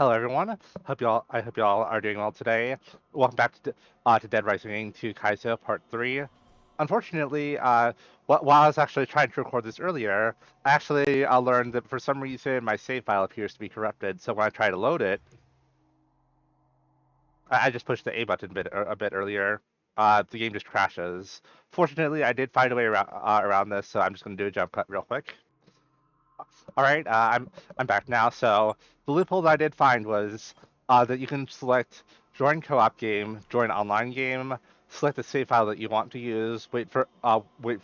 Hello, everyone. I hope y'all are doing well today. Welcome back to Dead Rising 2 Kaizo Part 3. Unfortunately, while I was actually trying to record this earlier, I actually learned that for some reason my save file appears to be corrupted. So when I try to load it, I just pushed the A button a bit earlier. The game just crashes. Fortunately, I did find a way around this, so I'm just going to do a jump cut real quick. All right, I'm back now. So the loophole that I did find was that you can select join co-op game, join online game, select the save file that you want to use, wait for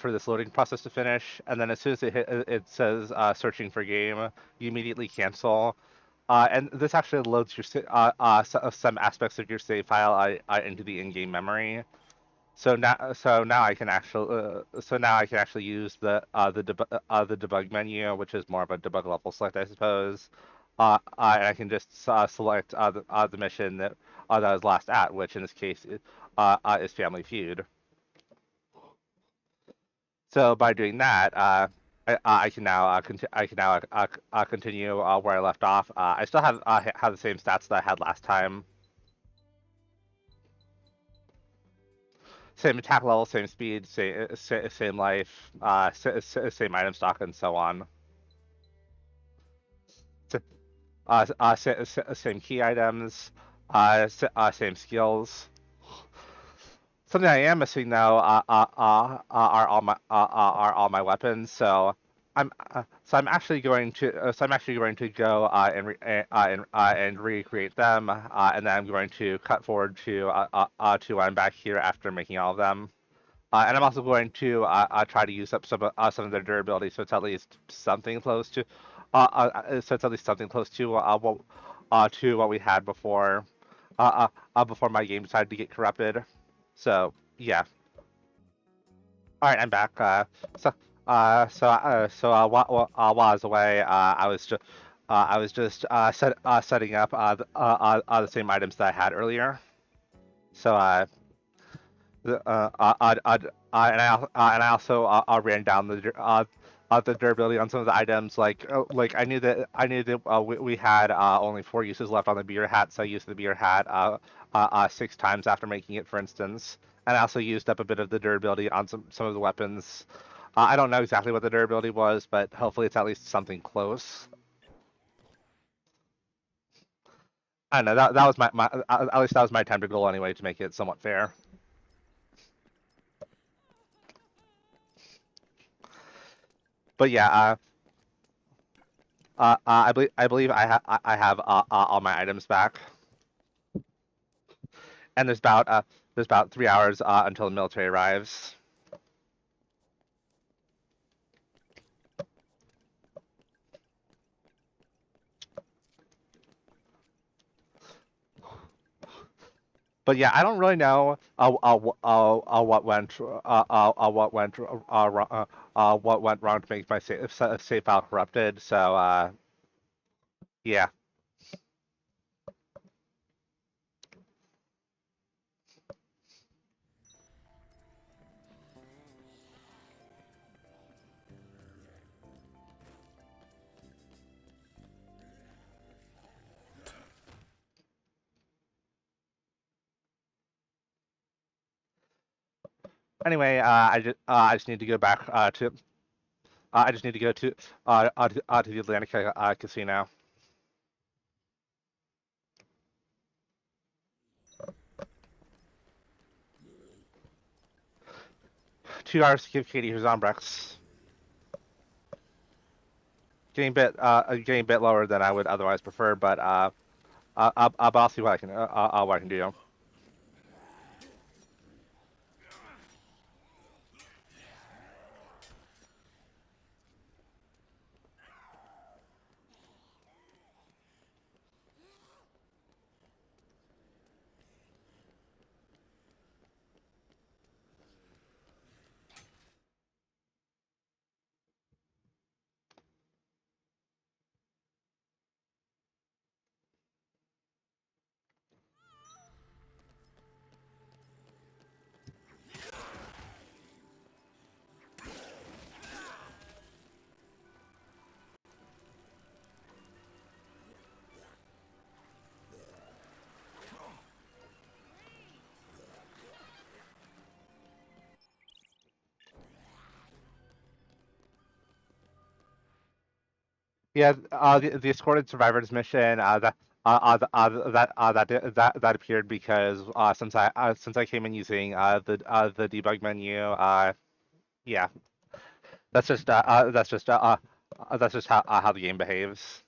this loading process to finish, and then as soon as it says searching for game, you immediately cancel. And this actually loads some aspects of your save file into the in-game memory. So now I can actually use the debug menu, which is more of a debug level select, I suppose. And I can just select the mission that I was last at, which in this case is Family Feud. So by doing that, I can now continue where I left off. I still have the same stats that I had last time. Same attack level, same speed, same life, same item stock, and so on. Same key items, same skills. Something I am missing though are all my weapons. So I'm actually going to go and recreate them, and then I'm going to cut forward to when I'm back here after making all of them. And I'm also going to try to use up some of their durability, so it's at least something close to what we had before my game decided to get corrupted. So yeah. All right, I'm back. While I was away, I was just setting up the same items that I had earlier. So and I also ran down the durability on some of the items. Like I knew that we had only 4 uses left on the beer hat, so I used the beer hat 6 times after making it, for instance. And I also used up a bit of the durability on some of the weapons. I don't know exactly what the durability was, but hopefully it's at least something close. I don't know. That was my at least that was my time to goal anyway, to make it somewhat fair. But yeah, I believe I have all my items back, and there's about 3 hours until the military arrives. But yeah, I don't really know what went wrong to make my save file corrupted. So yeah. Anyway, I just need to go back to I just need to go to the Atlantic casino. 2 hours to give Katie her Zombrex. Getting a bit lower than I would otherwise prefer, but I'll see what I can do. Yeah, the escorted survivors mission that appeared because since I came in using the debug menu, yeah, that's just that's just how the game behaves.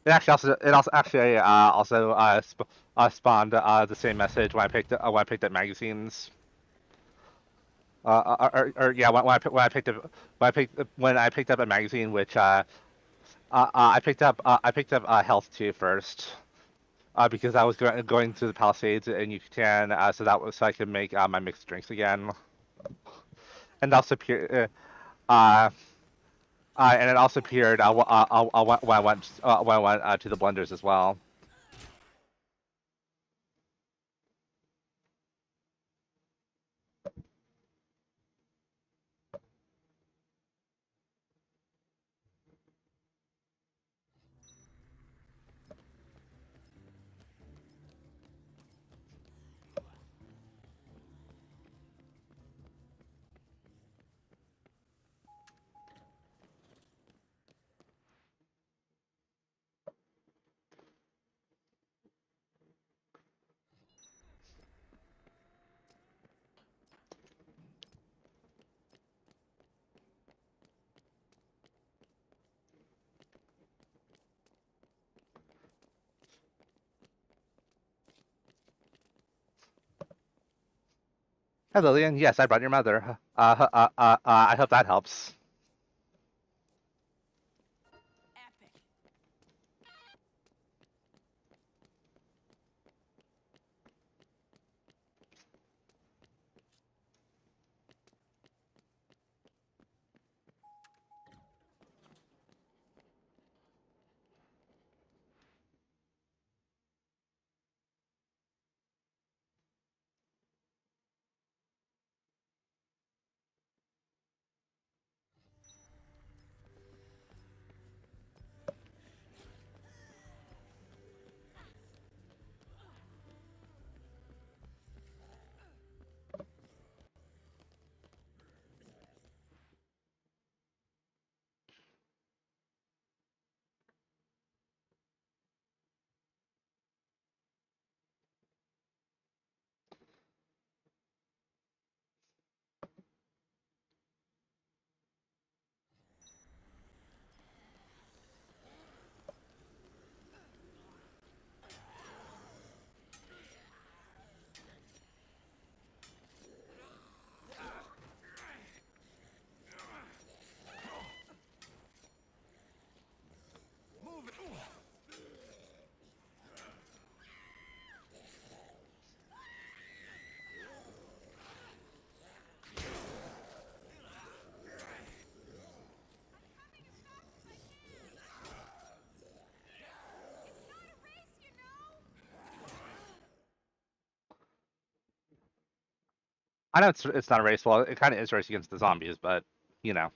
It also actually also spawned the same message when I picked up magazines. Yeah, when I picked up when I picked up a magazine, which I picked up health 2 first. Because I was going to the Palisades and you can so I could make my mixed drinks again, and also and it also appeared when I went to the blenders as well. Hey Lillian, yes, I brought your mother. I hope that helps. I know it's not a race. Well, it kind of is a race against the zombies, but you know.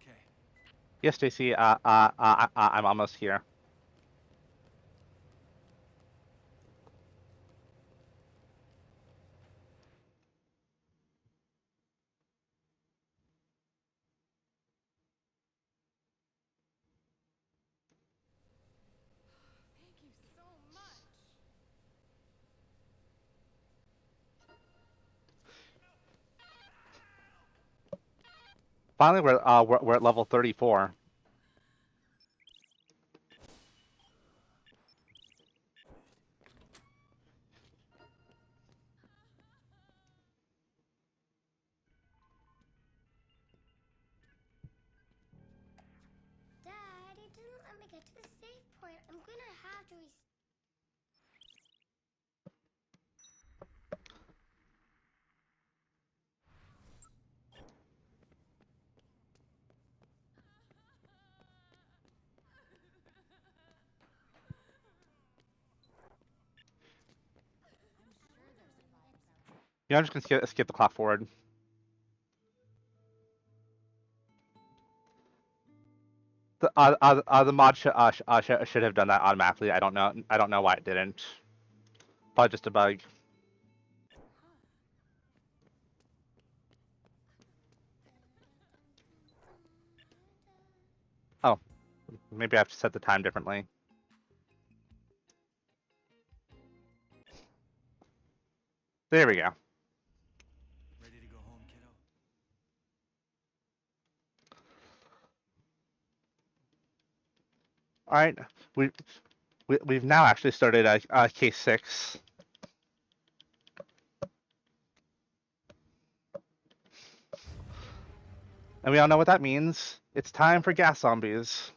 okay? Yes, Stacy. I'm almost here. Thank you so much. Finally, we're at level 34. Dad, it didn't let me get to the save point. I'm gonna have to Yeah, I'm just gonna skip the clock forward. The mod should have done that automatically. I don't know. I don't know why it didn't. Probably just a bug. Oh, maybe I have to set the time differently. There we go. Ready to go home, kiddo? All right, we, we've now actually started case 6. And we all know what that means. It's time for gas zombies.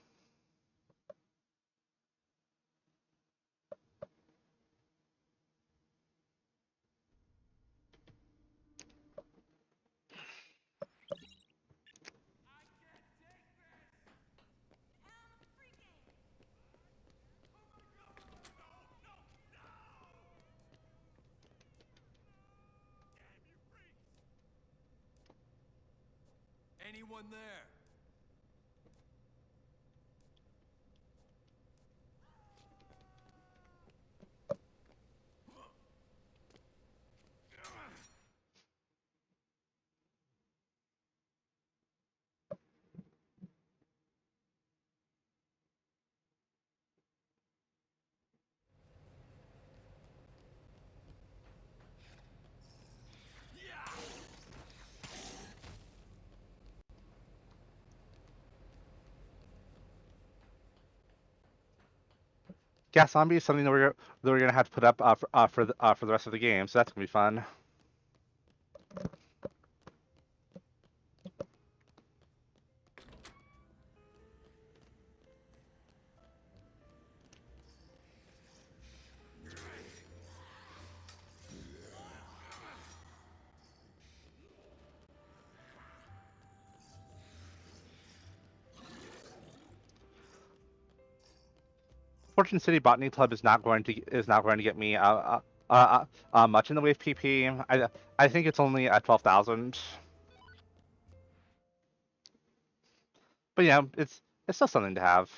Anyone there? Gas zombie is something that we're gonna have to put up for the rest of the game, so that's gonna be fun. Fortune City Botany Club is not going to get me much in the way of PP. I think it's only at 12,000. But yeah, it's still something to have.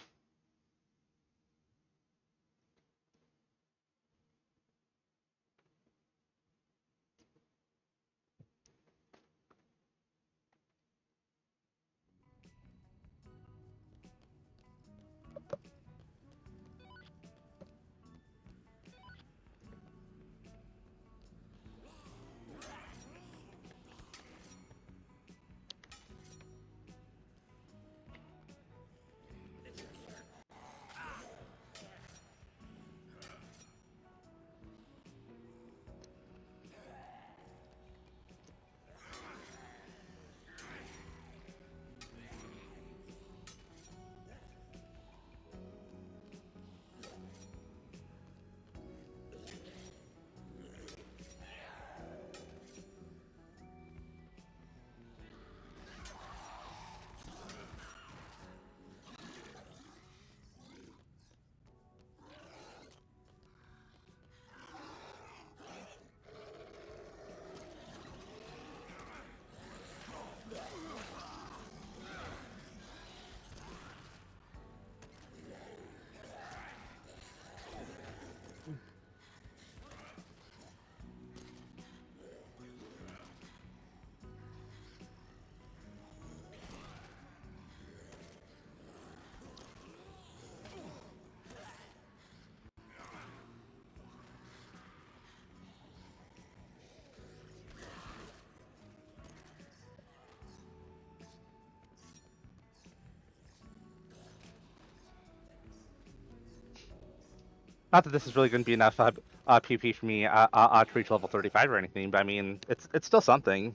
Not that this is really going to be enough PP for me to reach level 35 or anything, but I mean, it's still something.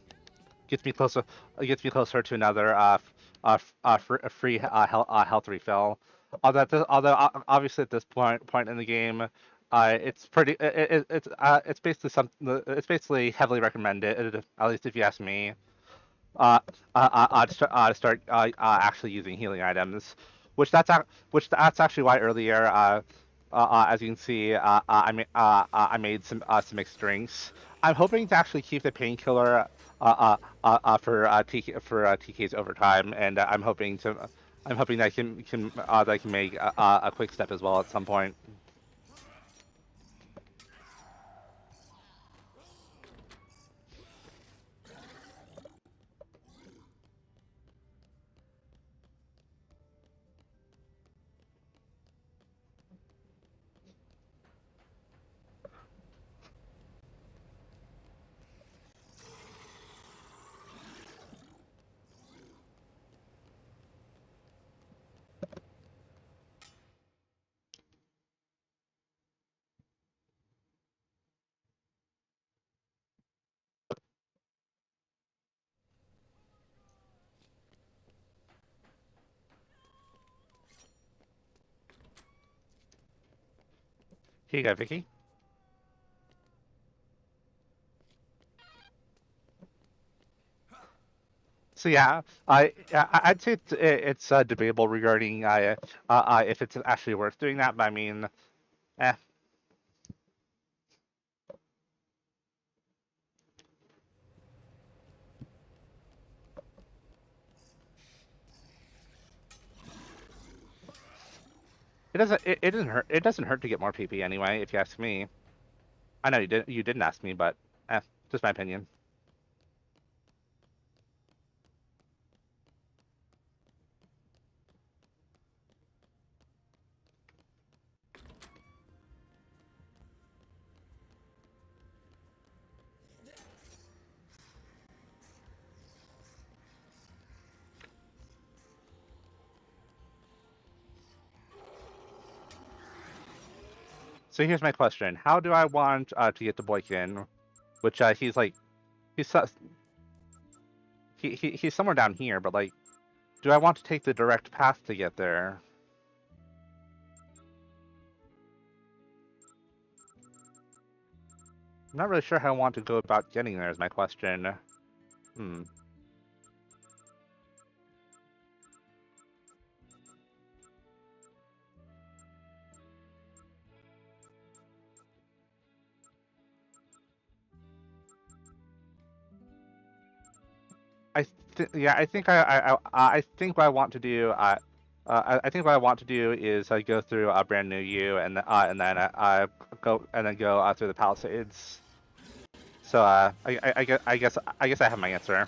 Gets me closer, gets me closer to another free health refill. Obviously at this point in the game, it's pretty, it's basically it's basically heavily recommended, at least if you ask me. uh, to start actually using healing items, which that's actually why earlier, as you can see, I made some mixed drinks. I'm hoping to actually keep the painkiller for TK's overtime, and I'm hoping that I can make a quick step as well at some point. Here you go, Vicky. So yeah, I'd say it's debatable regarding if it's actually worth doing that. But I mean, eh, it doesn't hurt. It doesn't hurt to get more PP anyway, if you ask me. I know you didn't ask me, but just my opinion. So here's my question: how do I want to get to Boykin? Which he's like he's he's somewhere down here, but like, do I want to take the direct path to get there? I'm not really sure how I want to go about getting there. Is my question. Hmm. Yeah, I think what I want to do. I think what I want to do is go through brand new you and then go through the Palisades. So I guess I have my answer.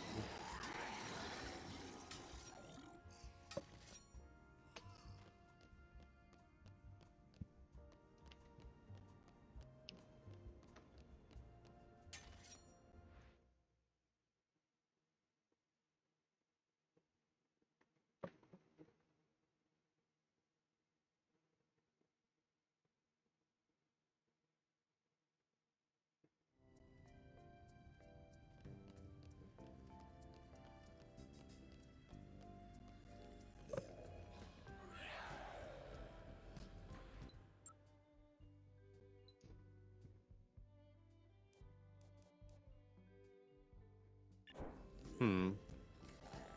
Hmm.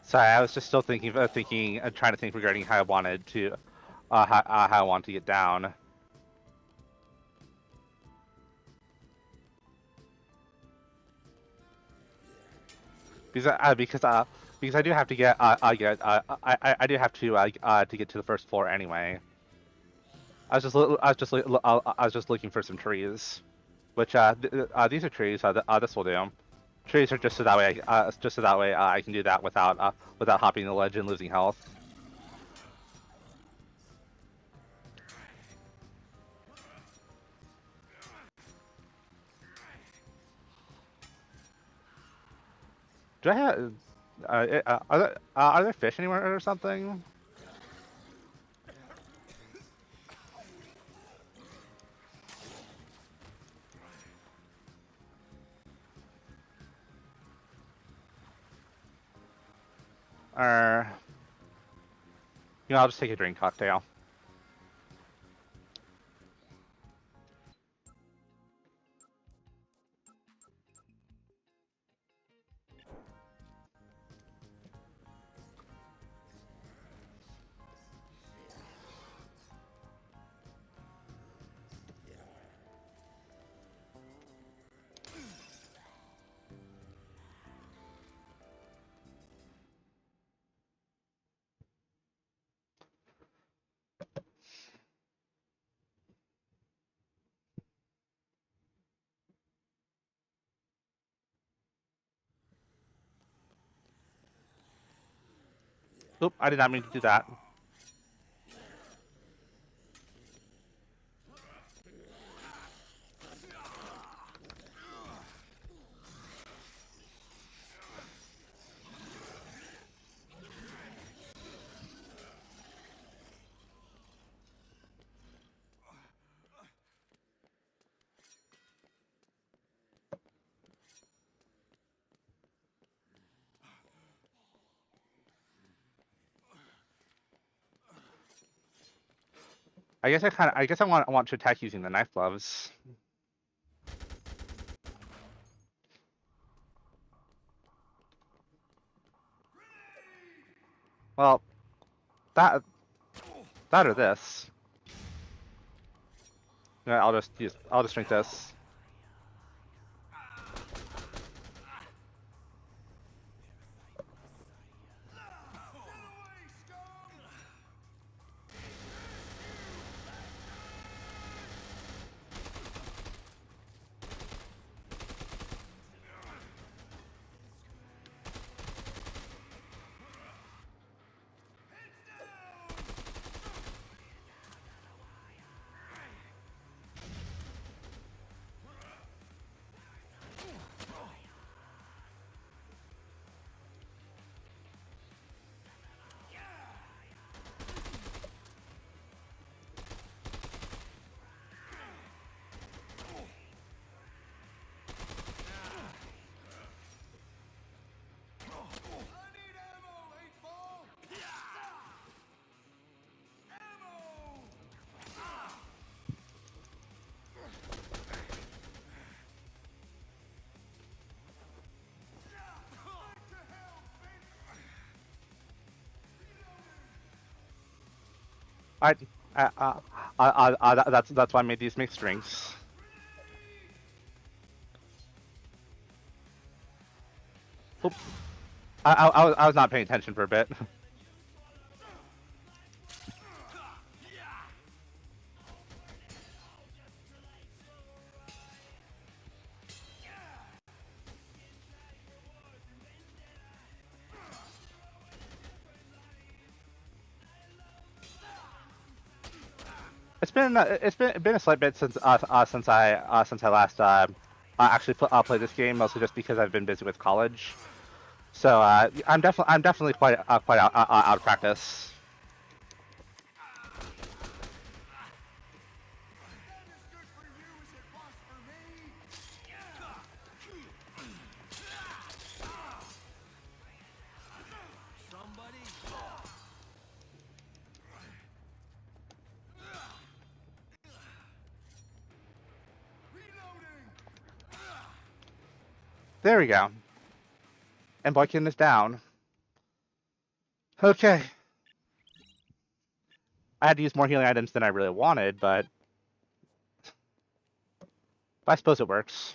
Sorry, I was just still trying to think regarding how I wanted to, how I want to get down. Because I do have to I do have to get to the first floor anyway. I was just looking for some trees, which these are trees. This will do. Trees are just so that way I can do that without hopping the ledge and losing health. Do I have are there fish anywhere or something? Or, I'll just take a drink cocktail. Oop, I did not mean to do that. I guess I want to attack using the knife gloves. Well, that or this. Yeah, I'll just drink this. I, that's why I made these mixed drinks. Oop. I was not paying attention for a bit. It's been a slight bit since I last actually played this game, mostly just because I've been busy with college. So I'm definitely quite out of practice. There we go. And Boykin is down. Okay. I had to use more healing items than I really wanted, but I suppose it works.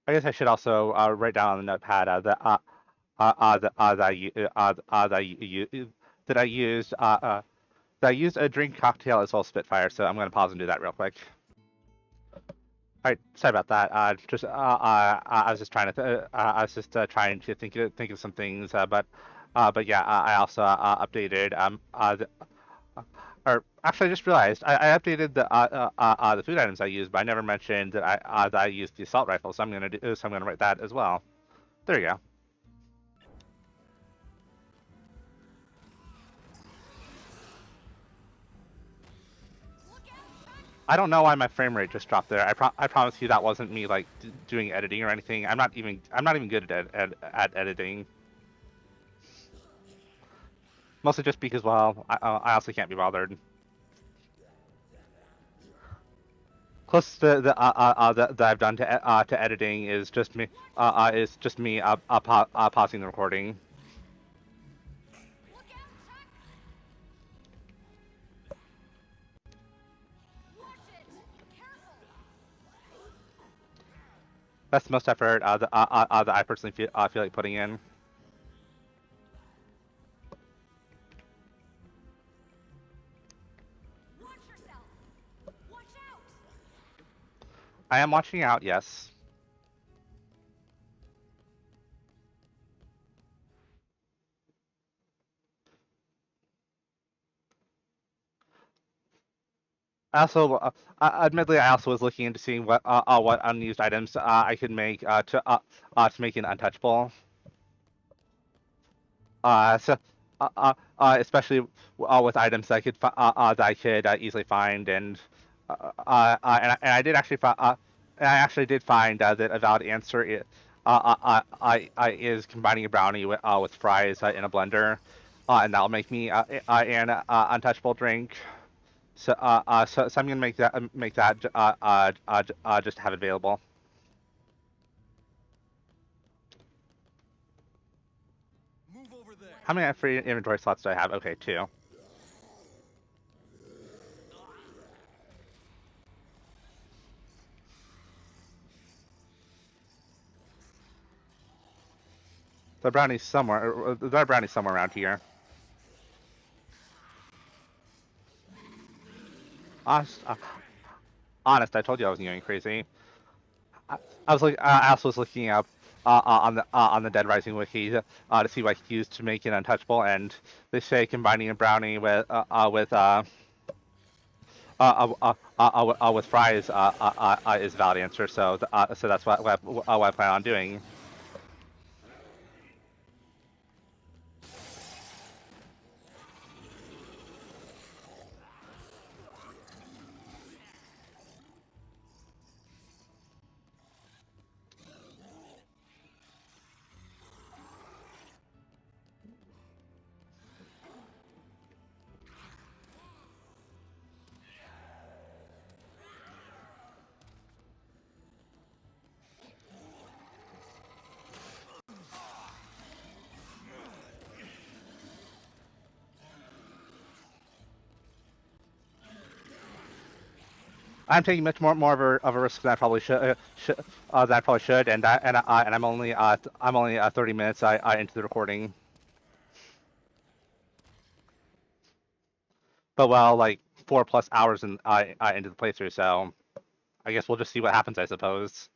I guess I should also write down on the notepad that I used that I used a drink cocktail as well as Spitfire. So I'm going to pause and do that real quick. All right, sorry about that. I was just trying to I was just trying to think of some things, but yeah, I also updated or actually I just realized I updated the food items I used, but I never mentioned that I used the assault rifle, so I'm gonna write that as well. There you go. I don't know why my frame rate just dropped there. I promise you that wasn't me like doing editing or anything. I'm not even good at editing. Mostly just because, well, I also can't be bothered. Closest that I've done to editing is just me pausing the recording. That's the most effort that I personally feel like putting in. I am watching out, yes. I also, admittedly, I also was looking into seeing what unused items I could make to make an untouchable. So, especially with items that I could easily find, and I did actually and I actually did find that a valid answer is combining a brownie with fries in a blender, and that'll make me an untouchable drink. So I'm gonna make that just to have it available. Move over there. How many free inventory slots do I have? Okay, two. The brownie's somewhere. There are brownies somewhere around here. Honest, honest, I told you I wasn't going crazy. I, I was like, I also was looking up on the Dead Rising wiki to see what he used to make an untouchable, and they say combining a brownie with fries is a valid answer. So that's what I plan on doing. I'm taking much more of a risk than I probably should, and I'm only 30 minutes into the recording. But well, like 4+ hours into the playthrough, so I guess we'll just see what happens, I suppose.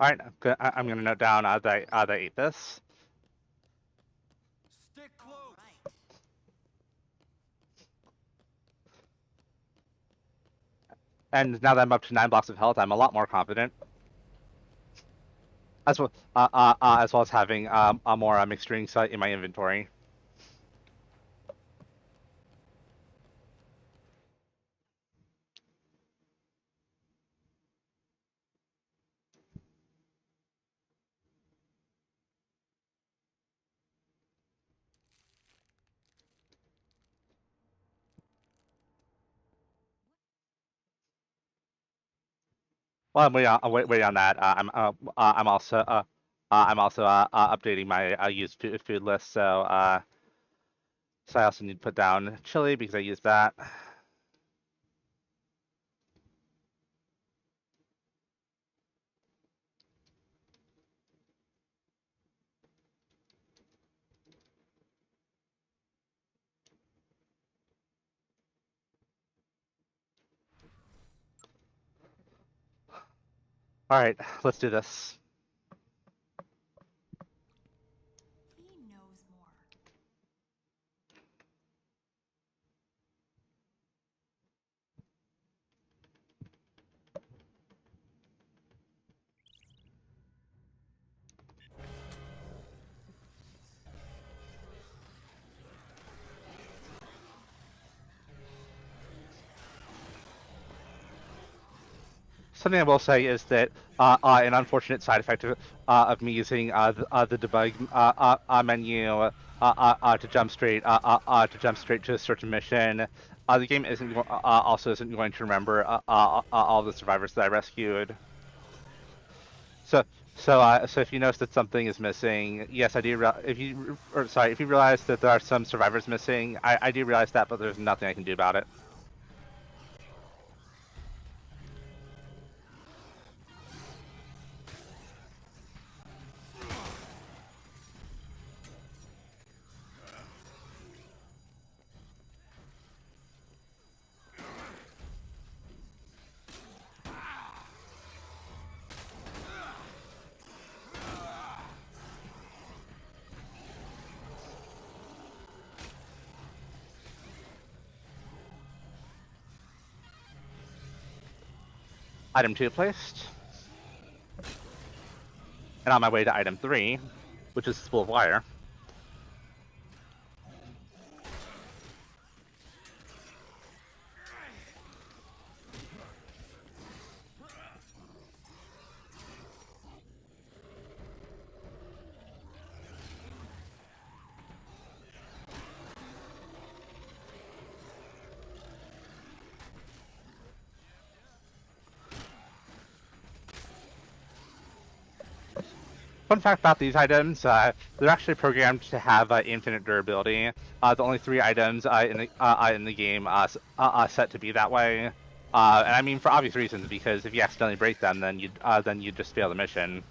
All right, I'm gonna note down that I ate this. Stick close. And now that I'm up to 9 blocks of health, I'm a lot more confident. As well as having a more mixed ring set in my inventory. Well, I'm waiting on that. I'm also updating my used food list. So I also need to put down chili because I used that. All right, let's do this. He knows more. Something I will say is that an unfortunate side effect of me using the debug menu to jump straight to a certain mission, the game also isn't going to remember all the survivors that I rescued. So so if you notice that something is missing, yes, I do. If you realize that there are some survivors missing, I do realize that, but there's nothing I can do about it. Item 2 placed. And on my way to item 3, which is spool of wire. Fun fact about these items, they're actually programmed to have infinite durability. The only 3 items in the game set to be that way. And I mean for obvious reasons, because if you accidentally break them, then you just fail the mission.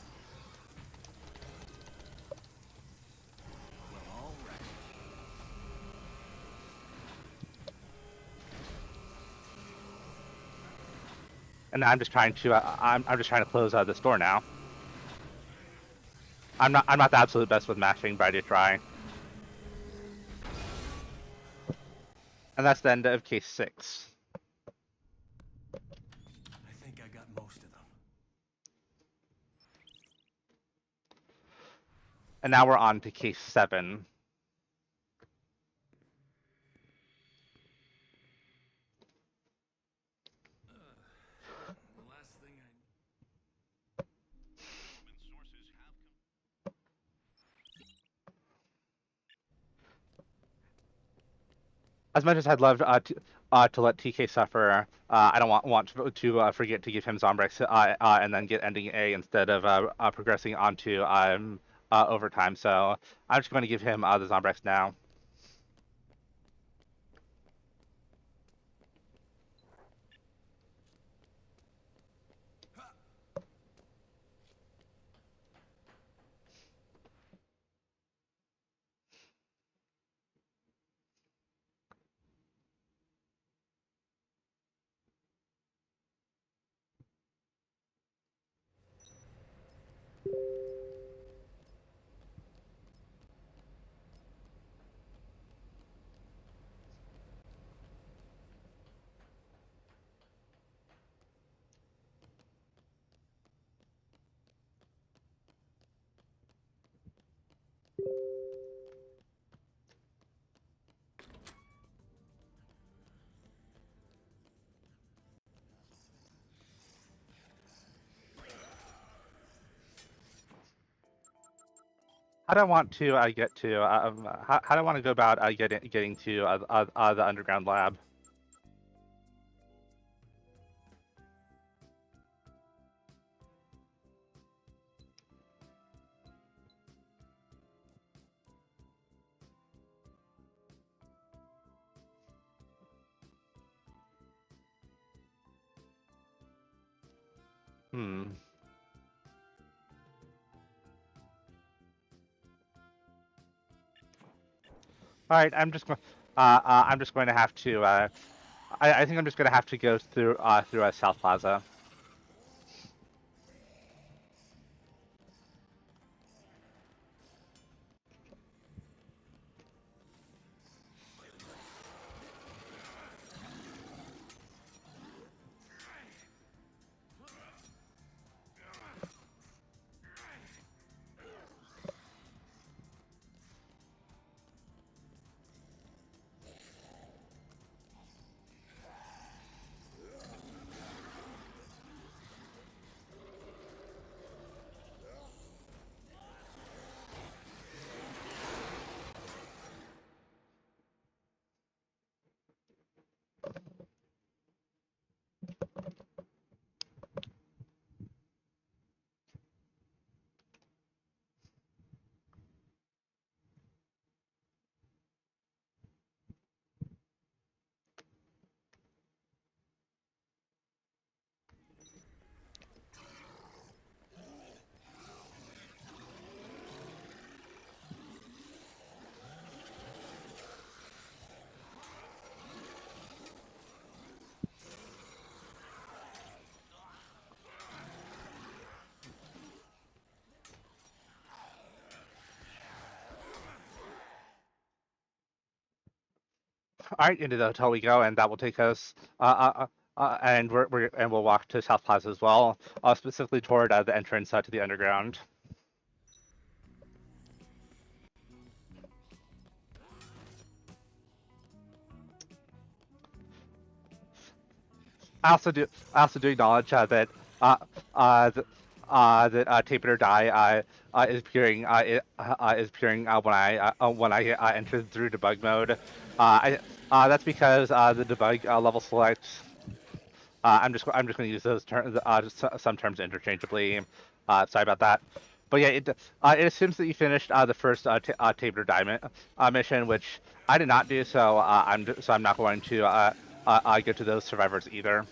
And I'm just trying to close this door now. I'm not the absolute best with mashing, but I do try. And that's the end of case 6. I think I got most of them. And now we're on to case 7. The last thing I... As much as I'd love to let TK suffer, I don't want to forget to give him Zombrex and then get ending A instead of progressing onto overtime. So I'm just going to give him the Zombrex now. How do I want to get to? How do I want to go about getting to the underground lab? Hmm. All right, I'm just going to have to. I think I'm just going to have to go through South Plaza. All right, into the hotel we go, and that will take us. And we'll walk to South Plaza as well, specifically toward the entrance to the underground. I also do acknowledge uh, that Tape It or Die is appearing when I entered through debug mode. That's because the debug level selects. I'm just going to use those terms, some terms interchangeably. Sorry about that. But yeah, it assumes that you finished the first Tape It or Die mission, which I did not do. So I'm not going to get to those survivors either.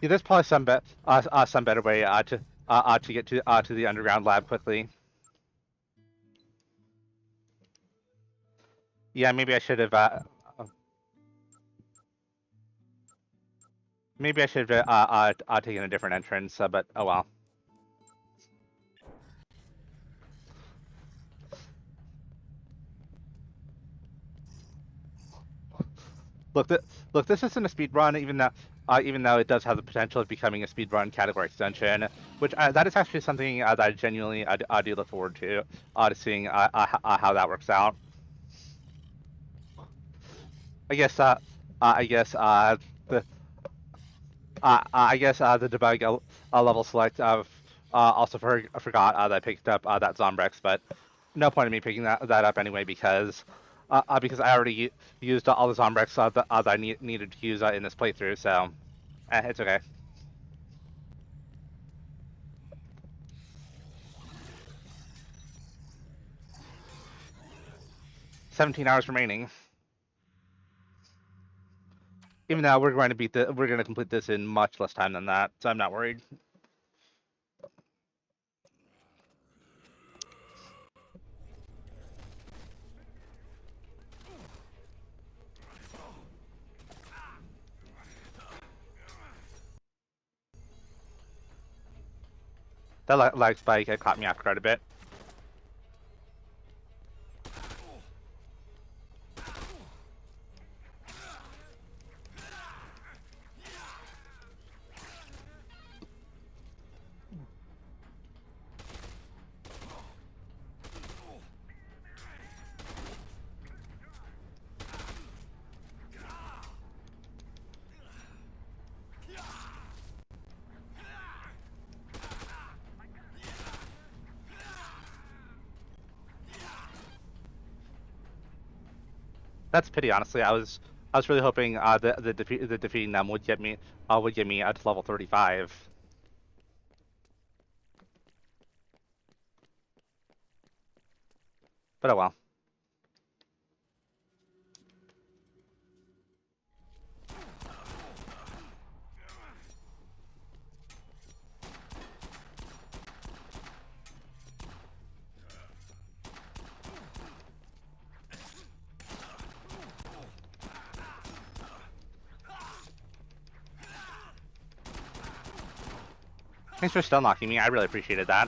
Yeah, there's probably some better way to get to the underground lab quickly. Yeah, maybe I should have taken a different entrance, but oh well. Look, look, this isn't a speed run, even though it does have the potential of becoming a speed run category extension, which that is actually something that I genuinely do look forward to seeing how that works out. I guess I guess the the debug level select also forgot that I picked up that Zombrex, but no point in me picking that up anyway because I already used all the Zombrex that I needed to use in this playthrough, so it's okay. 17 hours remaining. Even though we're going to complete this in much less time than that, so I'm not worried. That lag spike caught me off guard a bit. That's a pity, honestly. I was really hoping the defeating them would get me to level 35. But oh well. Thanks for stun locking me. I really appreciated that.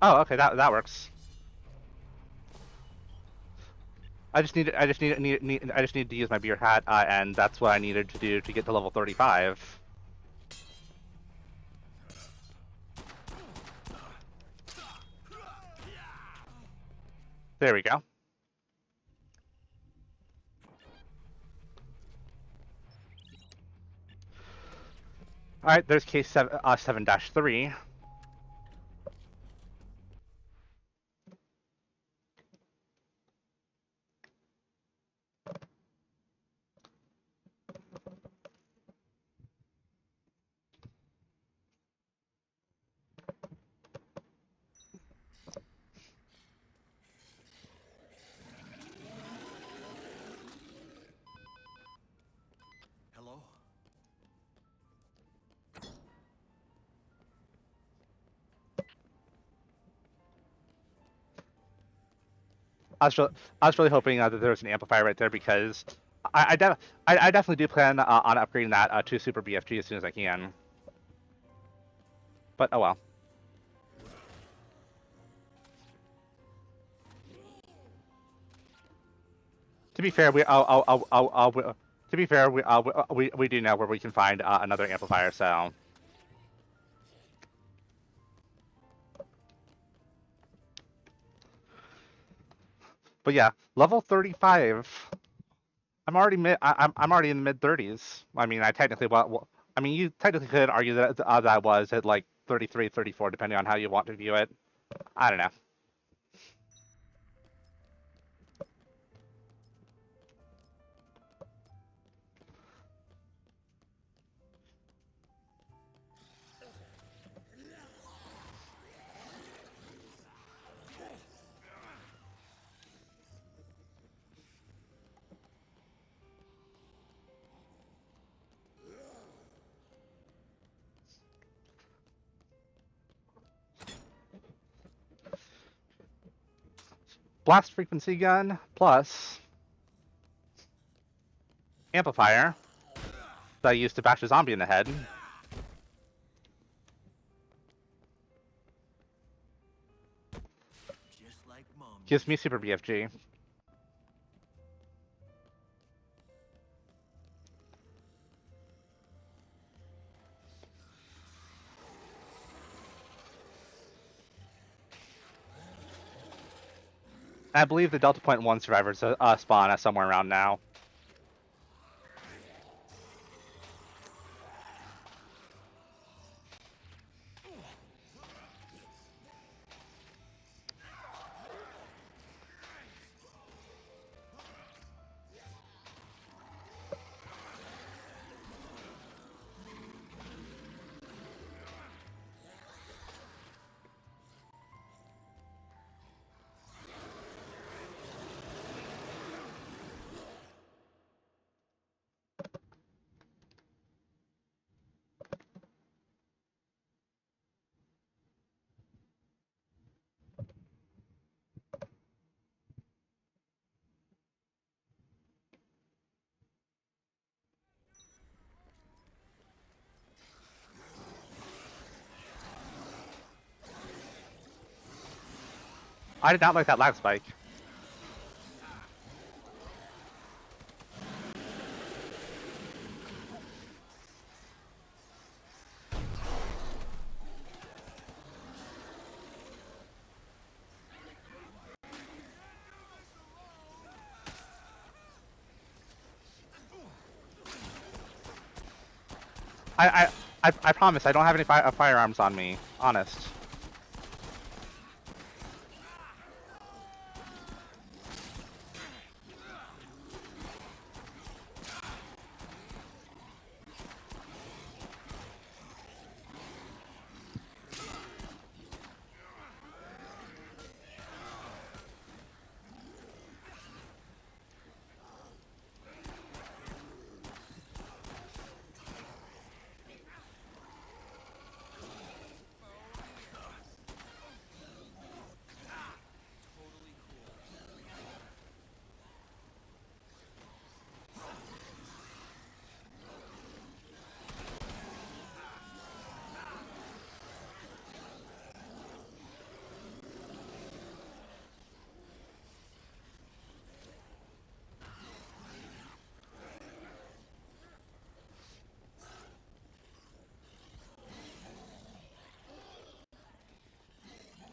Oh, okay, that works. I just need to use my beer hat, and that's what I needed to do to get to level 35. There we go. All right, there's case 7-3. Hello? I was really hoping that there was an amplifier right there because I definitely do plan on upgrading that to Super BFG as soon as I can. But oh well. To be fair, to be fair, we do know where we can find another amplifier. So, but yeah, level 35. I'm already in the mid 30s. I mean, I mean, you technically could argue that that was at like 33, 34, depending on how you want to view it. I don't know. Blast Frequency Gun plus Amplifier that I used to bash a zombie in the head. Just like Mom. Gives me Super BFG. I believe the Delta Point 1 survivors spawn at somewhere around now. I did not like that lag spike. I promise I don't have any firearms on me. Honest.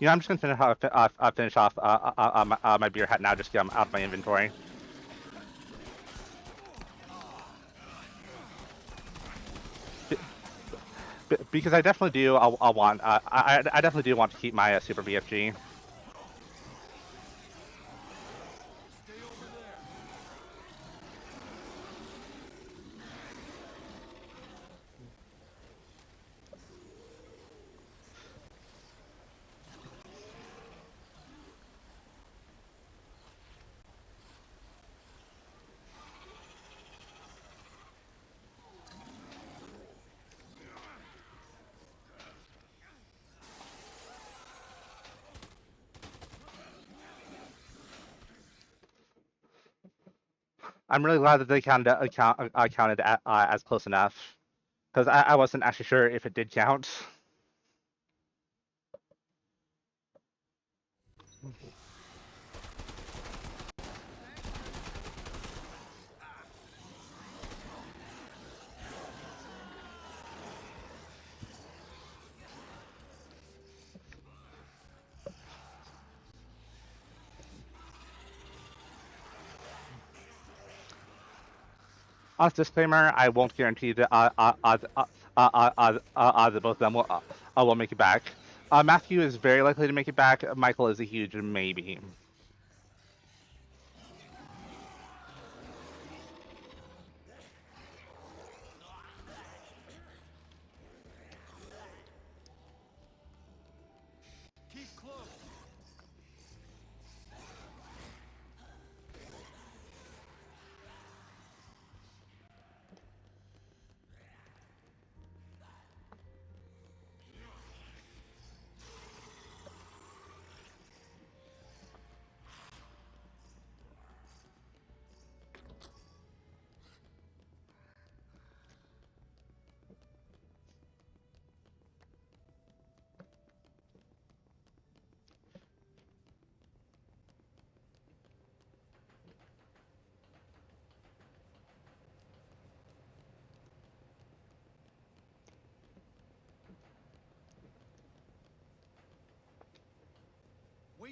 You know, I'm just gonna finish off my beer hat now. Just get them out of my inventory. Because I definitely do. I'll want. I definitely do want to keep my Super BFG. I'm really glad that they counted as close enough, because I wasn't actually sure if it did count. Honest disclaimer: I won't guarantee that both of them will make it back. Matthew is very likely to make it back. Michael is a huge maybe. Keep close.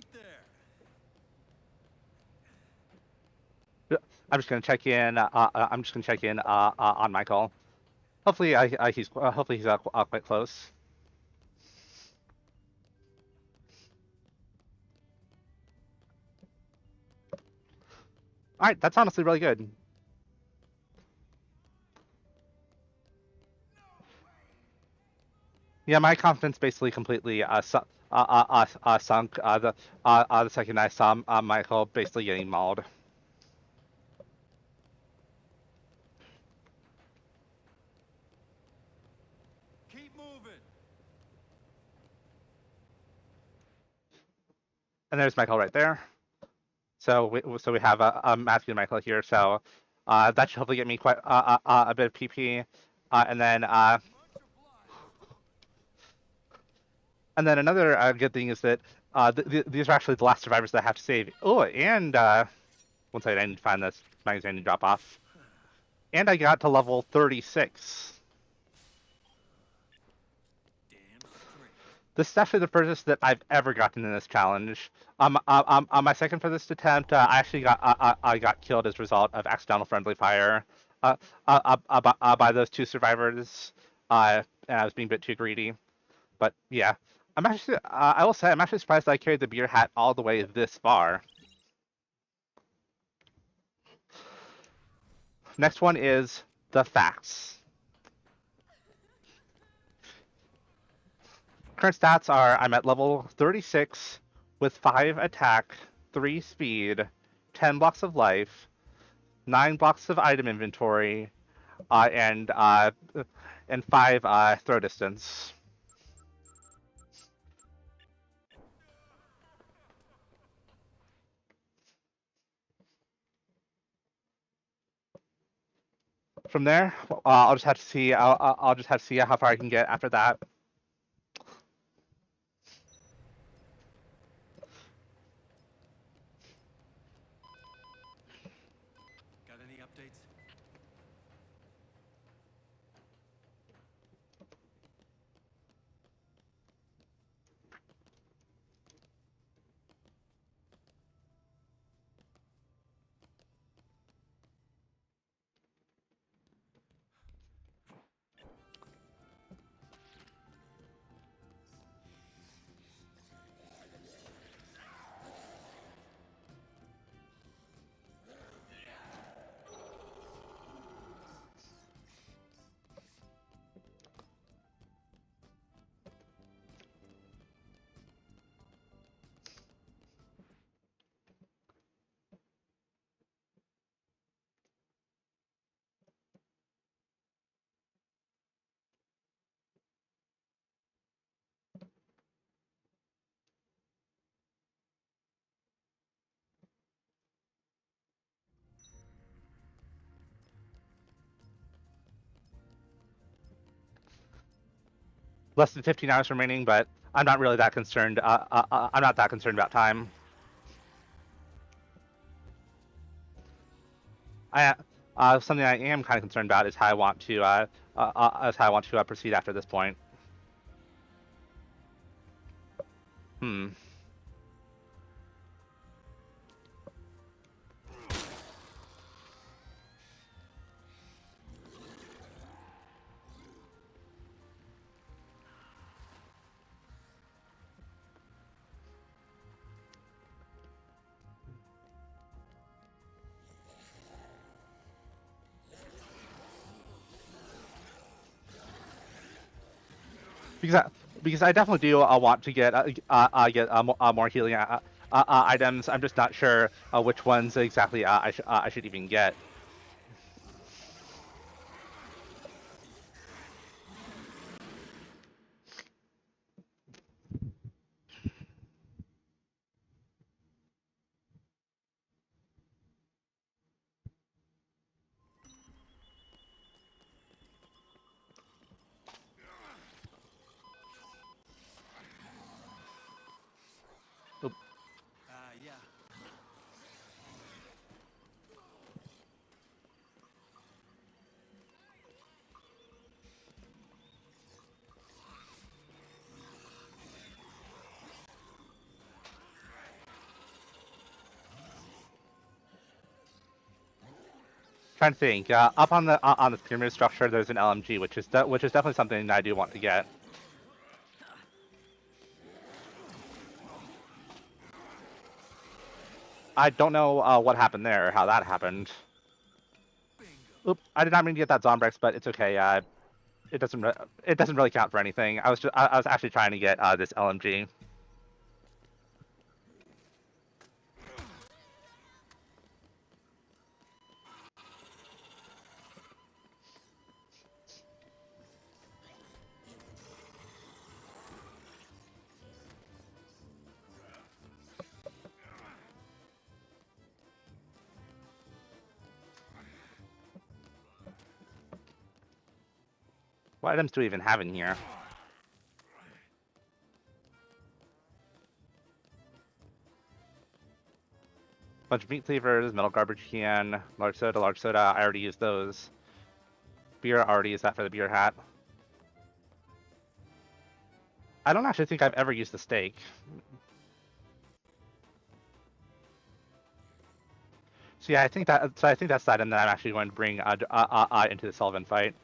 Right there. I'm just gonna check in. I'm just gonna check in on Michael. Hopefully, he's quite close. All right, that's honestly really good. Yeah, my confidence basically completely sunk the second I saw Michael basically getting mauled. Keep moving. And there's Michael right there. So we have Matthew and Michael here. So that should hopefully get me quite a bit of PP. And then another good thing is that these are actually the last survivors that I have to save. Oh, and one second, I need to find this magazine to drop off. And I got to level 36. Damn straight. This is actually the furthest that I've ever gotten in this challenge. On my second furthest attempt, I actually I got killed as a result of accidental friendly fire by those two survivors, and I was being a bit too greedy. But yeah, I will say I'm actually surprised that I carried the beer hat all the way this far. Next one is the facts. Current stats are I'm at level 36 with 5 attack, 3 speed, 10 blocks of life, 9 blocks of item inventory, and 5 throw distance. From there, I'll just have to see. I'll just have to see how far I can get after that. Got any updates? Less than 15 hours remaining, but I'm not really that concerned. I'm not that concerned about time. Something I am kind of concerned about is how I want to proceed after this point. Hmm. Because I definitely do want to get more healing items. I'm just not sure which ones exactly I should even get. Yeah. Trying to think. Up on the pyramid structure, there's an LMG, which is definitely something I do want to get. I don't know what happened there, or how that happened. Oop! I did not mean to get that Zombrex, but it's okay. It doesn't it doesn't really count for anything. I was actually trying to get this LMG. What items do we even have in here? Bunch of meat cleavers, metal garbage can, large soda, large soda. I already used those. Beer, I already used that for the beer hat. I don't actually think I've ever used the steak. So yeah, I think that's the item that I'm actually going to bring into the Sullivan fight.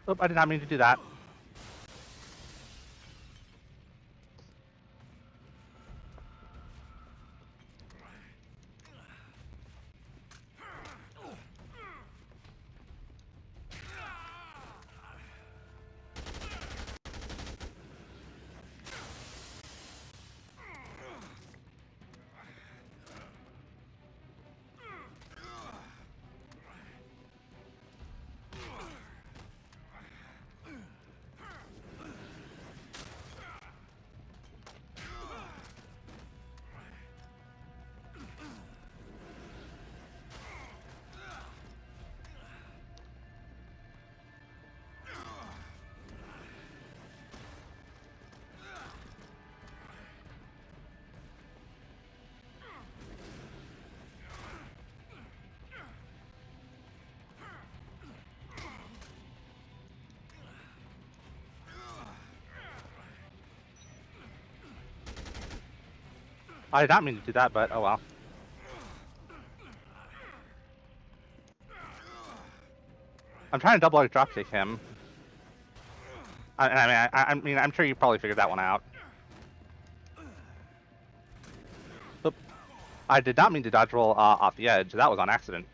Oop, I did not mean to do that. I did not mean to do that, but oh well. I'm trying to double arc dropkick him. I mean, I'm sure you probably figured that one out. Oop. I did not mean to dodge roll off the edge. That was on accident.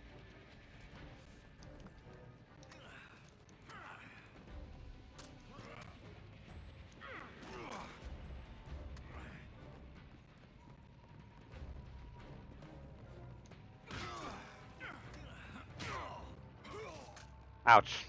Ouch.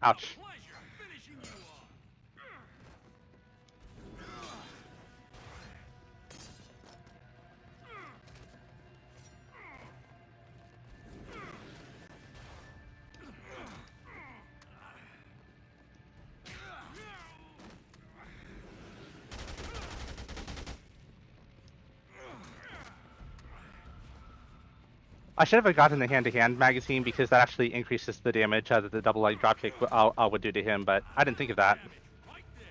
Ouch. Pleasure finishing you off. I should have gotten the hand-to-hand magazine because that actually increases the damage that the double leg dropkick would do to him, but I didn't think of that. Damage right there.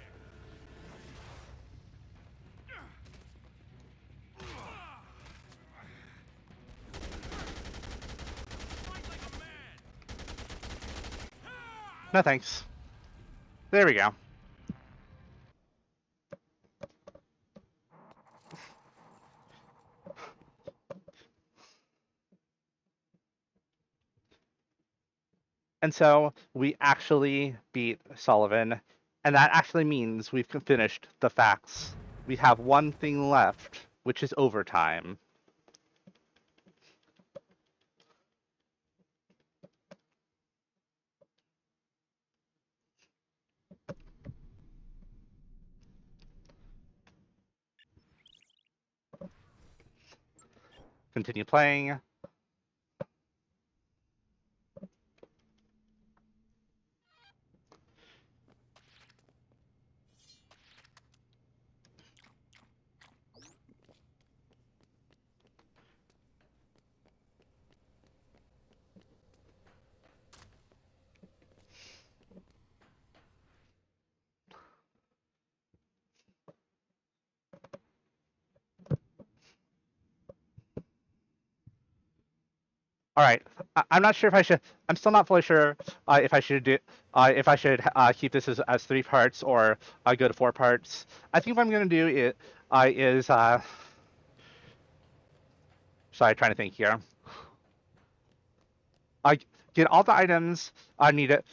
Fight like a man. No thanks. There we go. And so we actually beat Sullivan, and that actually means we've finished the facts. We have one thing left, which is overtime. Continue playing. All right. I'm not sure if I should. I'm still not fully sure if I should do. If I should keep this as 3 parts or go to 4 parts. I think what I'm going to do is sorry, trying to think here. I get all the items needed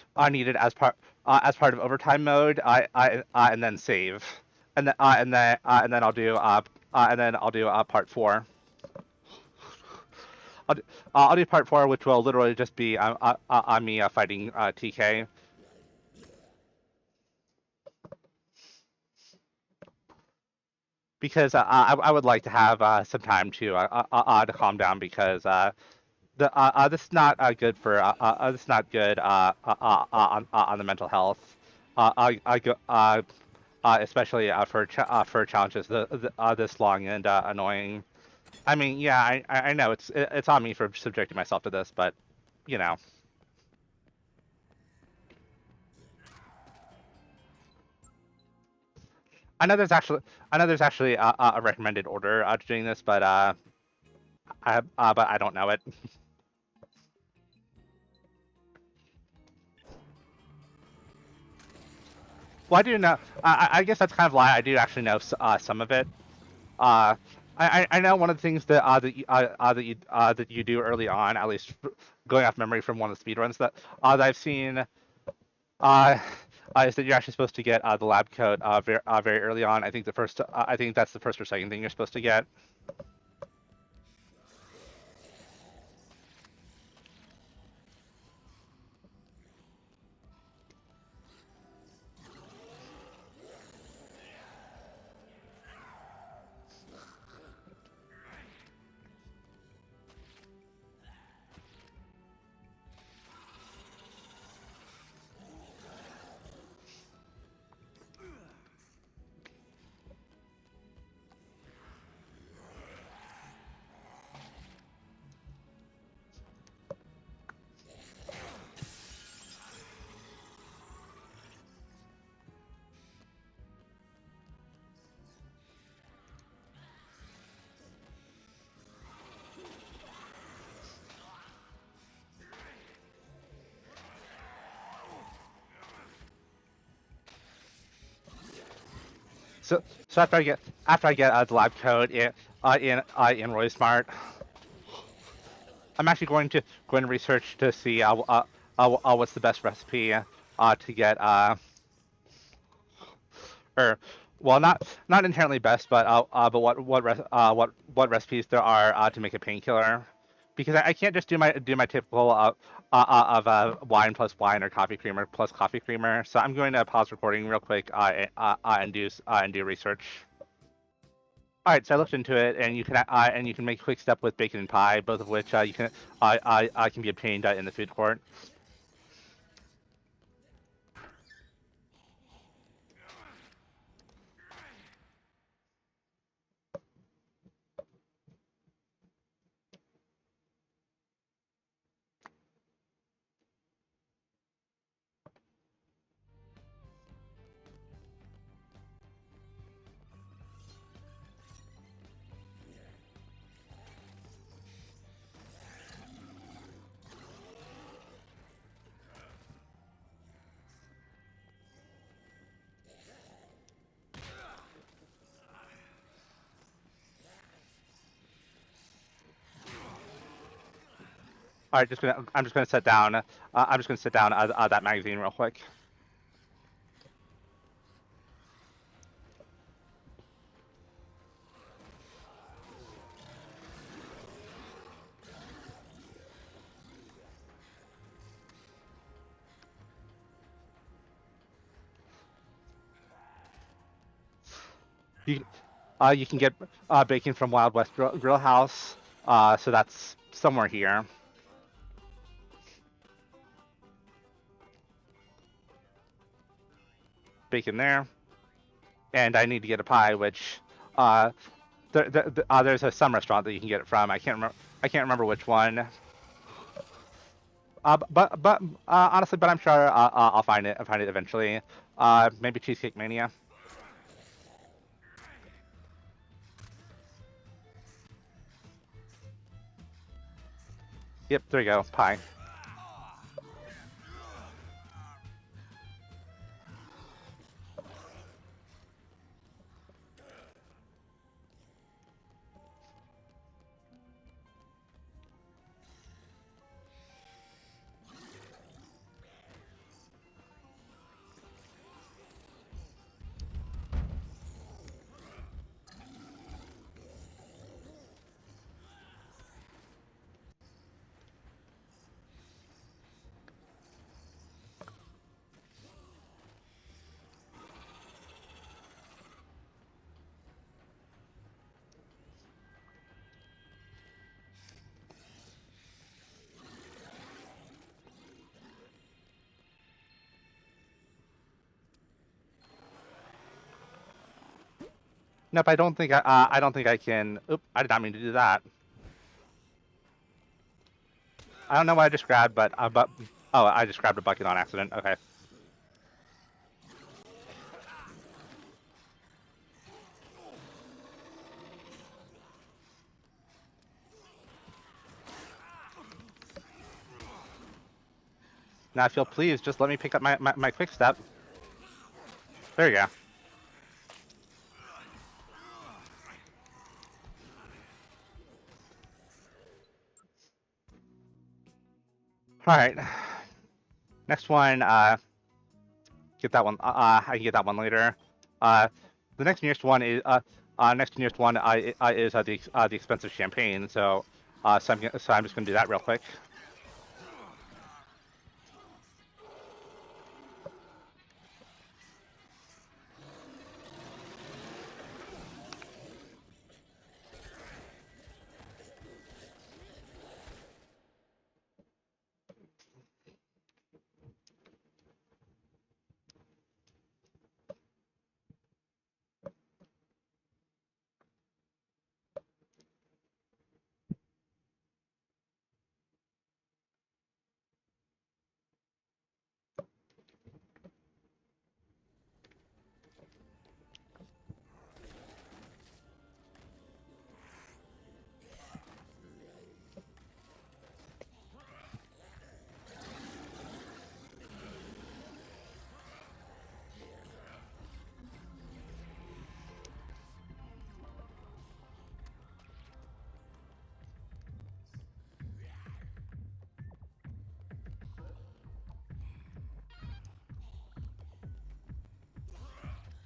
as part of overtime mode. And then save, and then I'll do part 4. I'll do part 4, which will literally just be on me fighting TK. Because I would like to have some time to calm down because this is not good for this is not good on the mental health. I go especially for challenges this long and annoying. I mean, yeah, I know it's on me for subjecting myself to this, but you know. I know there's actually a recommended order to doing this, but but I don't know it. Well, I do know. I guess that's kind of why I do actually know some of it. Uh, I know one of the things that you do early on, at least going off memory from one of the speedruns that I've seen, uh, is that you're actually supposed to get the lab coat very early on. I think that's the first or second thing you're supposed to get. So after I get the lab coat in Roy Smart, I'm actually going to research to see what's the best recipe to get or well not inherently best but what recipes there are to make a painkiller because I can't just do my typical wine plus wine or coffee creamer plus coffee creamer. So I'm going to pause recording real quick and do research. All right, so I looked into it, and you can make a quick step with bacon and pie, both of which can be obtained in the food court. All right, I'm just gonna set down. I'm just gonna sit down that magazine real quick. You you can get bacon from Wild West Grill House. So that's somewhere here. Bacon there, and I need to get a pie, which there's some restaurant that you can get it from. I can't remember which one. But honestly, but I'm sure I'll find it. I'll find it eventually. Maybe Cheesecake Mania. Yep, there you go. Pie. Nope, I don't think I can. Oop, I did not mean to do that. I don't know what I just grabbed, but oh, I just grabbed a bucket on accident. Okay. Now, if you'll please, just let me pick up my quick step. There you go. All right. Next one. Get that one. I can get that one later. The next nearest one is the expensive champagne. So I'm just gonna do that real quick.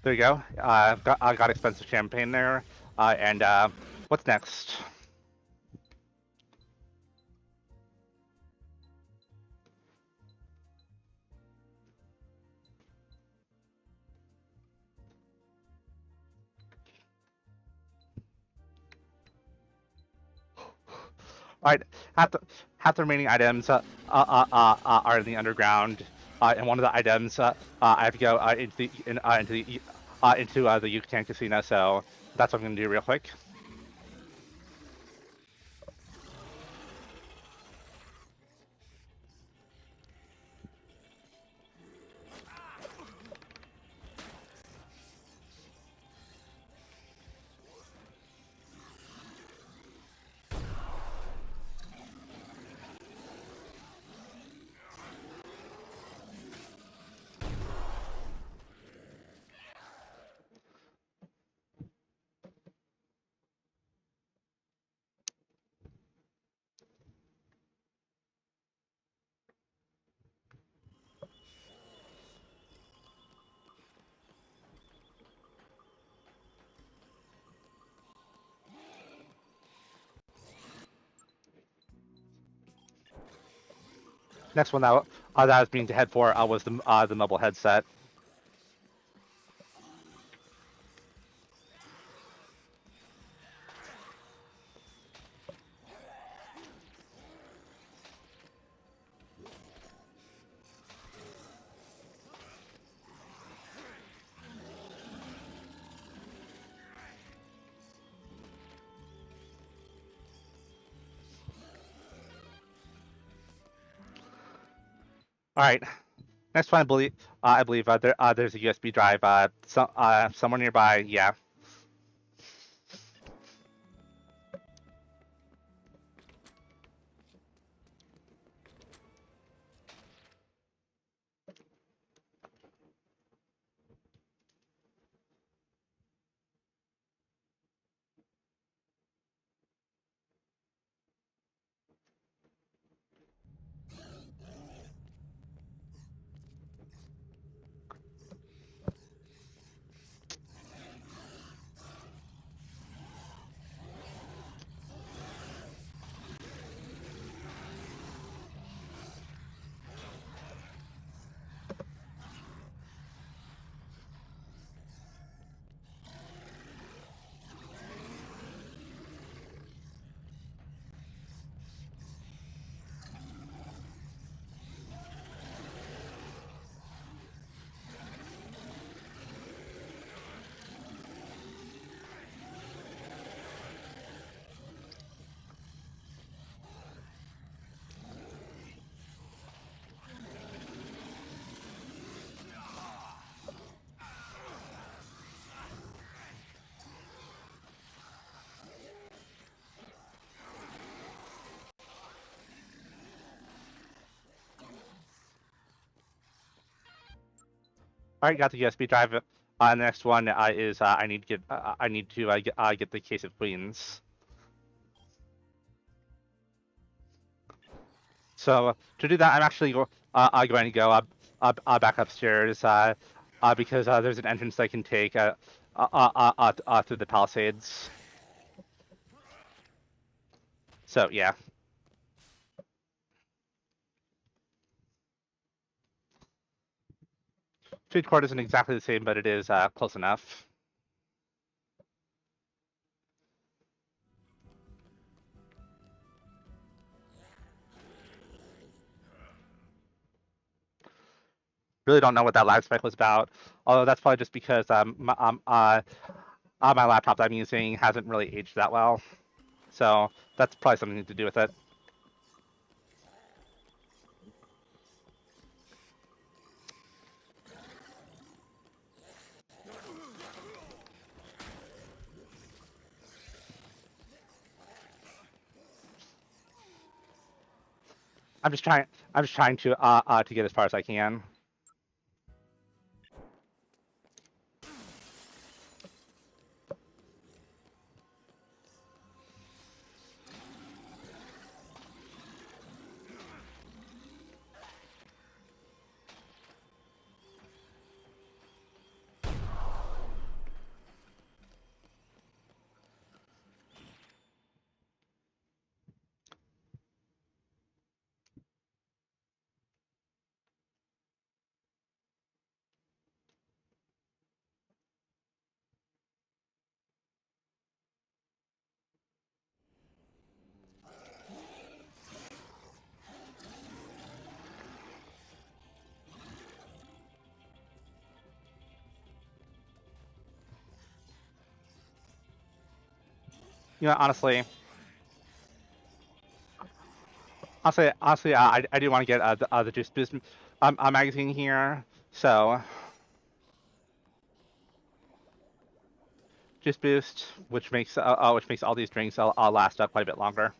There you go. I got expensive champagne there. And what's next? All right, half the remaining items are in the underground, and one of the items I have to go into the Yucatan Casino. So that's what I'm gonna do real quick. Next one that I was meaning to head for was the mobile headset. All right. Next one, I believe there's a USB drive somewhere nearby. Yeah. All right, got the USB drive. The next one is I need to get the case of queens. So to do that, I'm actually going to go back upstairs because there's an entrance I can take through the palisades. So yeah, food court isn't exactly the same, but it is close enough. Really don't know what that lag spike was about. Although that's probably just because my laptop that I'm using hasn't really aged that well. So that's probably something to do with it. I'm just trying to get as far as I can. You know, honestly, I do want to get the juice boost magazine here. So juice boost, which makes all these drinks last quite a bit longer.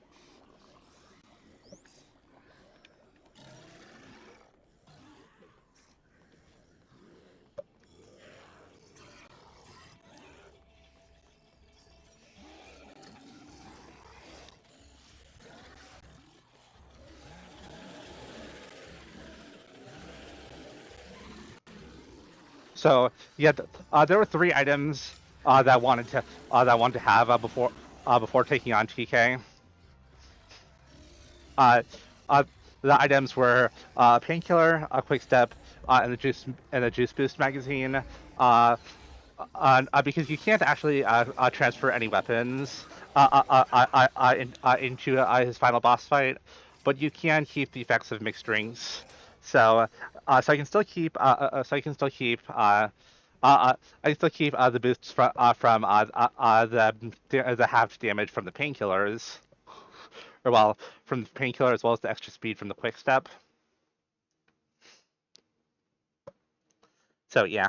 So yeah, there were three items that I wanted to have before taking on TK. Uh, uh, the items were painkiller, a quick step, and the juice boost magazine. Uh, because you can't actually transfer any weapons into his final boss fight, but you can keep the effects of mixed drinks. So, so I can still keep, I can still keep the boosts the halved damage from the painkillers, or well, from the painkiller as well as the extra speed from the quick step. So yeah.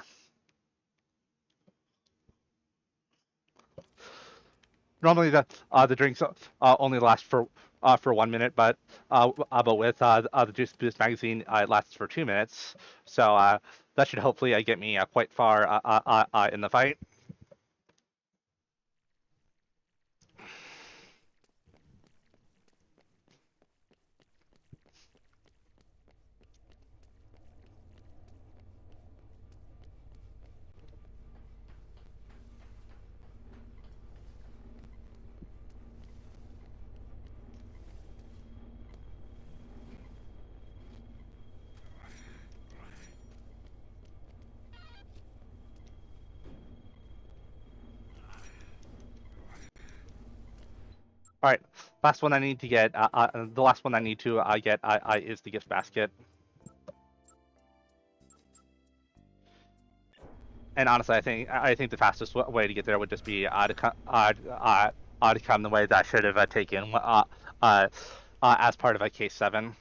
Normally the drinks only last for 1 minute, but with the Juice Boost magazine, it lasts for 2 minutes. So that should hopefully get me quite far in the fight. All right, last one I need to get. The last one I need to get is the gift basket. And honestly, I think the fastest way to get there would just be to come the way that I should have taken as part of a case 7.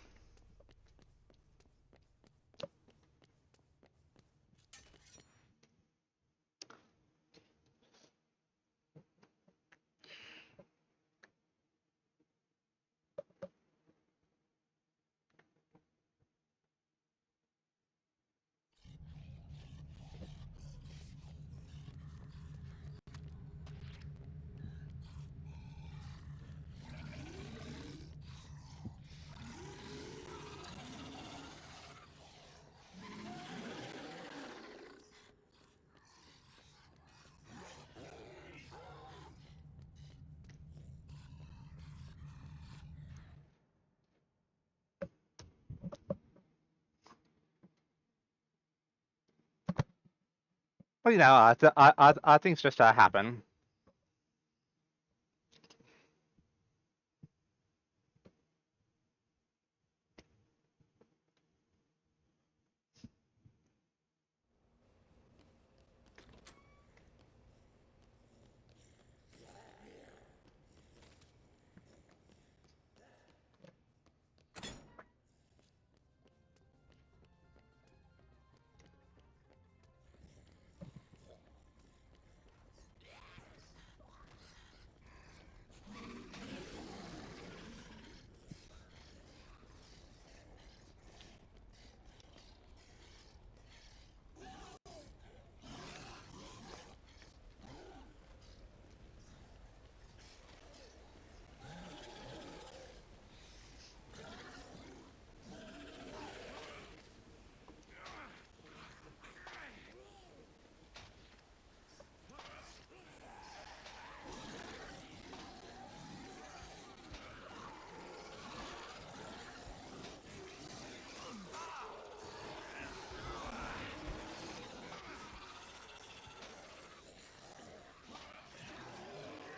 Well, things just happen.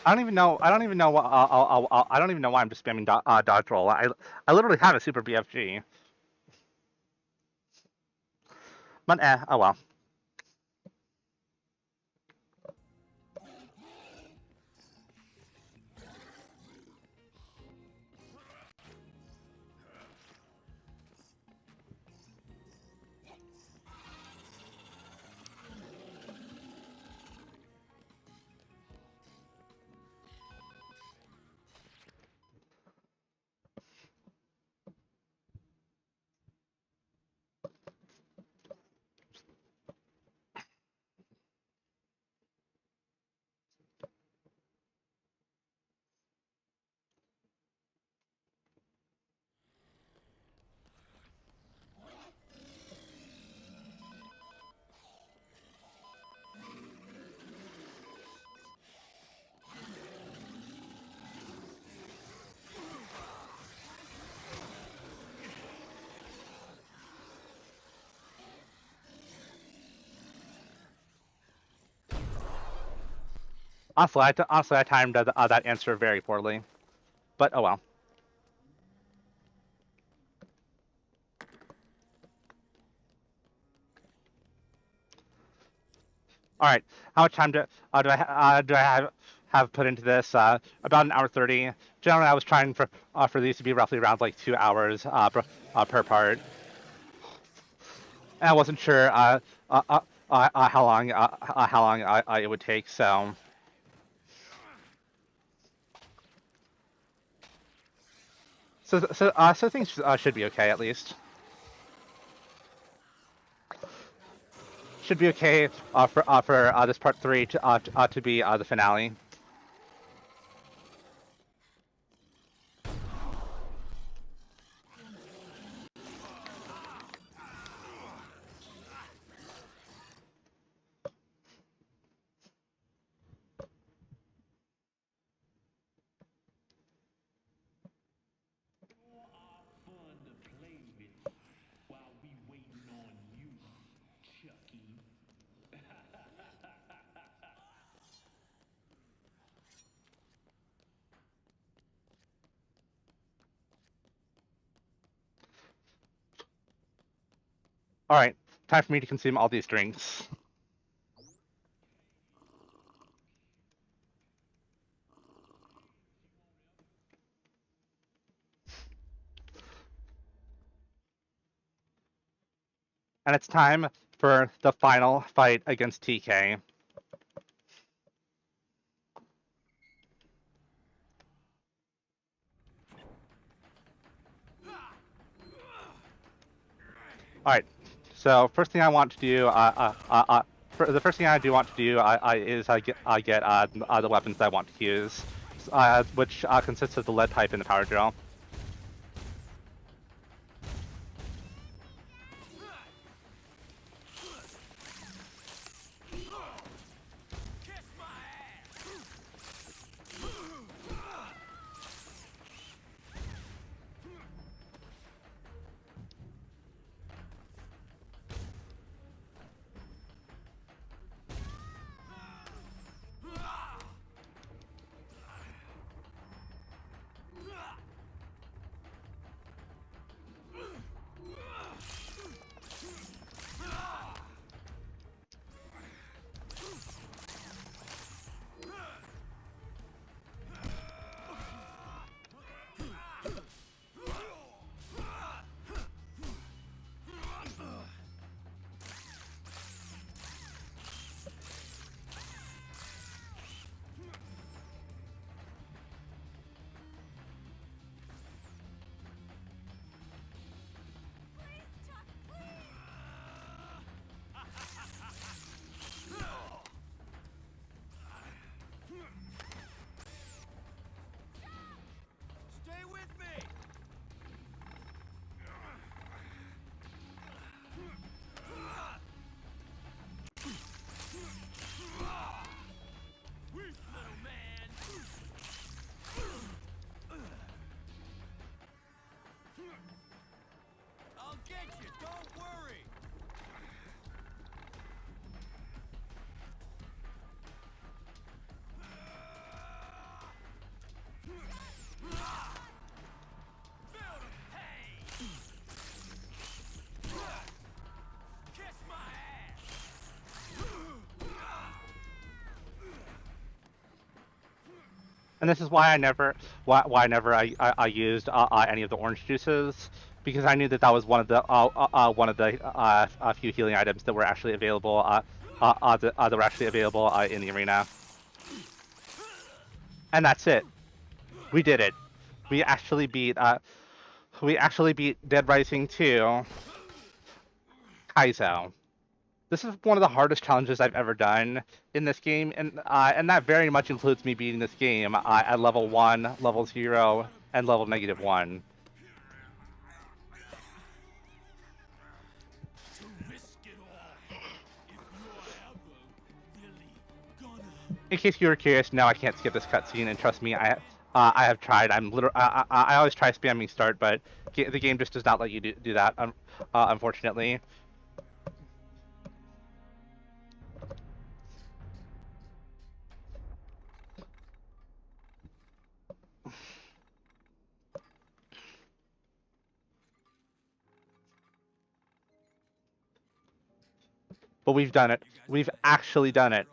I don't even know. I don't even know. I don't even know why I'm just spamming dodge roll. I literally have a super BFG. But oh well. Honestly, I timed that answer very poorly. But oh well. All right. How much time do I have put into this? About an hour 30. Generally, I was trying for these to be roughly around like 2 hours per part. And I wasn't sure how long it would take. So things should be okay at least. Should be okay for this part three to be the finale. Fun to play with while we waiting on you, Chucky. All right, time for me to consume all these drinks. And it's time for the final fight against TK. All right. So first thing I want to do, the first thing I do want to do is get the weapons that I want to use, which consists of the lead pipe and the power drill. Kiss my ass! Stay with me! Weak little man! I'll get you, don't worry! Feel the pain! Kiss my ass! And this is why I used any of the orange juices, because I knew that was one of the few healing items that were actually available that were actually available in the arena. And that's it. We did it. We actually beat Dead Rising 2 Kaizo. This is one of the hardest challenges I've ever done in this game, and that very much includes me beating this game at level 1, level 0, and level -1. To risk it all, if you're ever really gonna... In case you were curious, no, I can't skip this cutscene, and trust me, I have tried. I always try spamming start, but the game just does not let you do that, unfortunately. But we've done it. We've actually done it.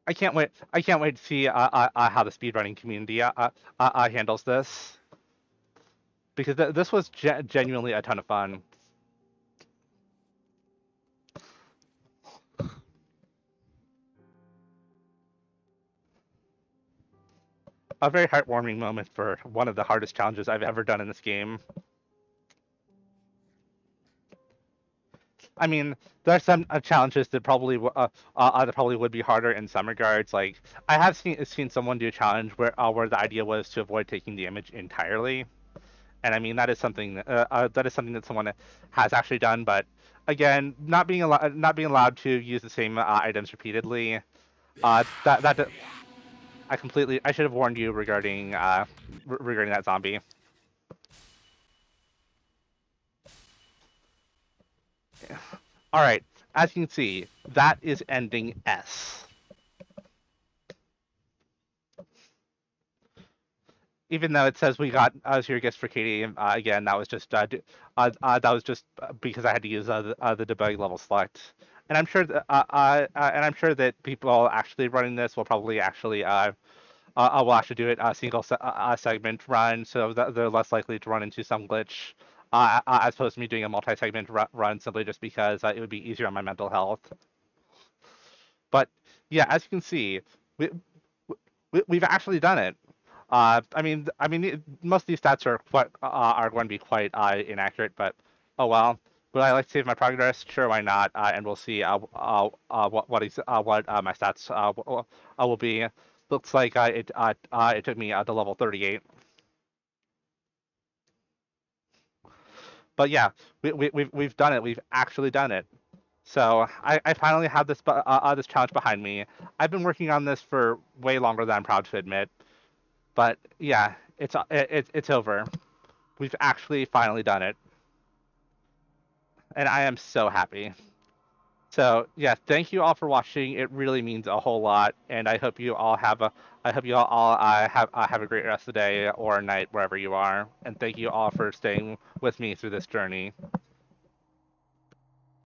I can't wait. I can't wait to see how the speedrunning community handles this, because this was genuinely a ton of fun. A very heartwarming moment for one of the hardest challenges I've ever done in this game. I mean, there are some challenges that probably would be harder in some regards. Like I have seen someone do a challenge where the idea was to avoid taking damage entirely, and I mean that is something that someone has actually done. But again, not being allowed to use the same items repeatedly. That I should have warned you regarding regarding that zombie. All right, as you can see, that is ending S. Even though it says we got your guest for Katie, again, that was just because I had to use the debug level select, and I'm sure that people actually running this will actually do it a single segment run, so that they're less likely to run into some glitch, as opposed to me doing a multi-segment run simply just because it would be easier on my mental health. But yeah, as you can see, we, we've actually done it. Most of these stats are going to be quite inaccurate, but oh well. Would I like to save my progress? Sure, why not? And we'll see what my stats will be. Looks like it took me to level 38. But yeah, we've done it. We've actually done it. So I finally have this challenge behind me. I've been working on this for way longer than I'm proud to admit. But yeah, it's over. We've actually finally done it, and I am so happy. So yeah, thank you all for watching. It really means a whole lot, and I hope you all have a great rest of the day or night wherever you are. And thank you all for staying with me through this journey.